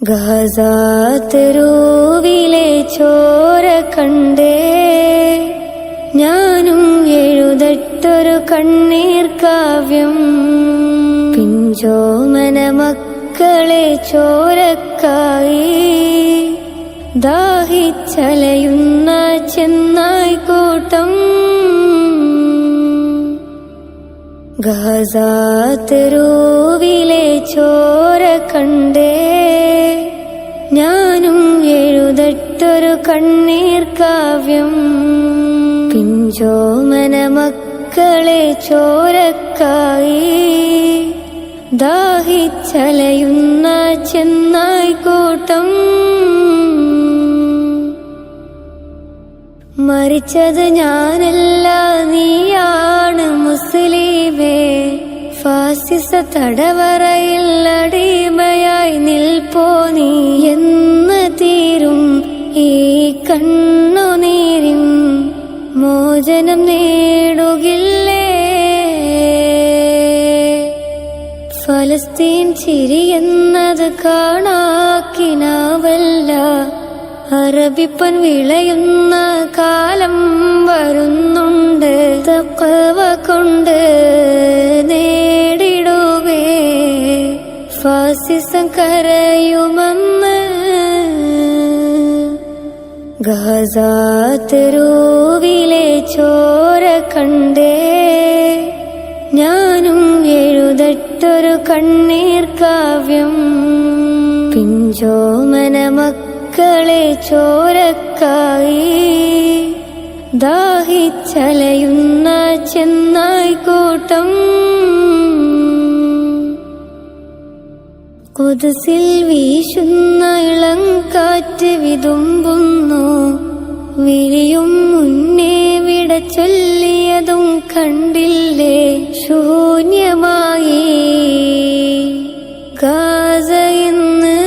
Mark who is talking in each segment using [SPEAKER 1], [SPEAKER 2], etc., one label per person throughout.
[SPEAKER 1] ഗാസാതെരുവിലെ ചോര കണ്ടേ ഞാനും എഴുതട്ടൊരു കണ്ണീർ കാവ്യം. പിഞ്ചോമന മക്കളെ ചോരക്കായി ദാഹിച്ചലയുന്ന ചെന്നായ്ക്കൂട്ടം. ഗാസാതെരുവിലെ ചോര കണ്ടേ ഞാനും എഴുതട്ടൊരു കണ്ണീർ കാവ്യം. പിഞ്ചോമന മക്കളെ ചോരക്കായി ദാഹിച്ചലയുന്ന ചെന്നായ്ക്കൂട്ടം. മരിച്ചത് ഞാനല്ല, നീയാണ് മുസ്ലിമേ. ഫാസിസ തടവറയിൽ അടിമയായി നിൽപ്പോ നീ എന്ന് തീരും ഈ കണ്ണുനീരും മോചനം നേടുകില്ലേ? ഫലസ്തീൻ ചിരിയെന്നത് കാണാക്കിനാവല്ല, അറബിപ്പൻ വിളയുന്ന കാലം വരുന്നുണ്ട്. തഖ്വ കൊണ്ട് നേടിടുവേ ഫാസിസം കരയുമെന്ന്. ഗാസാതെരുവിലെ ചോര കണ്ടേ ഞാനും എഴുതട്ടൊരു കണ്ണീർ കാവ്യം. പിഞ്ചോമന മക്കളെ ചോരക്കായി ദാഹിച്ചലയുന്ന ചെന്നായ്ക്കൂട്ടം. ഖുദ്സിൽ വീശുന്ന ഇളം കാറ്റ് വിതുമ്പുന്നു, വിളിയും മുന്നേ വിട ചൊല്ലിയതും കണ്ടില്ലേ? ശൂന്യമായി ഗാസ ഇന്ന്.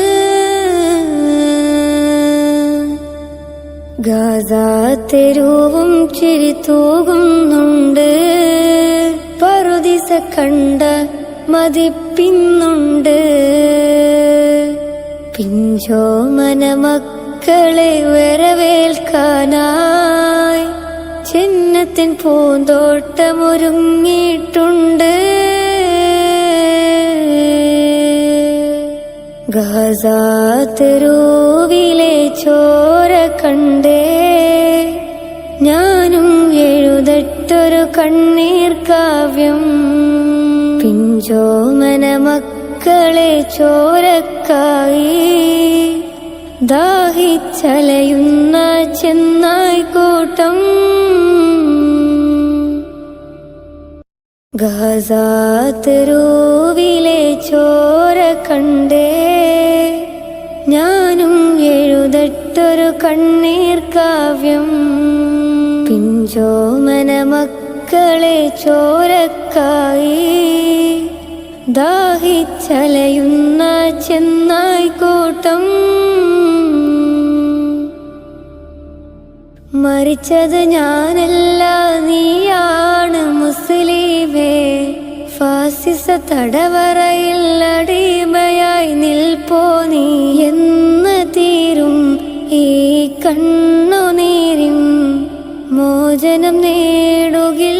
[SPEAKER 1] ഗാസാതെരുവും ചിരി തൂകുന്നുണ്ട്, പറുദീസ കണ്ട മതിപ്പിന്നുണ്ട്. പിഞ്ചോമന മക്കളെ വരവേൽക്കാനായി ചിന്നത്തിൻ പൂന്തോട്ടമൊരുങ്ങിയിട്ടുണ്ട്. ഗാസാതെരുവിലെ ചോര കണ്ടേ ഞാനും എഴുതട്ടൊരു കണ്ണീർ കാവ്യം. പിഞ്ചോമന മക്കളെ ചോരക്കായി ദാഹിച്ചലയുന്ന ചെന്നായ്ക്കൂട്ടം. ഗാസാതെരുവിലെ ചോര കണ്ടേ ഞാനും എഴുതട്ടൊരു കണ്ണീർ കാവ്യം. പിഞ്ചോമന മക്കളെ ചോരക്കായി ദാഹിച്ചലയുന്ന ചെന്നായ്ക്കൂട്ടം. മരിച്ചത് ഞാനല്ല, നീയാണ് മുസ്ലിമേ. ഫാസിസ തടവറയിൽ അടിമയായി നിൽപ്പോ നീ എന്ന് തീരും ഈ കണ്ണുനീരും മോചനം നേടുകില്ല?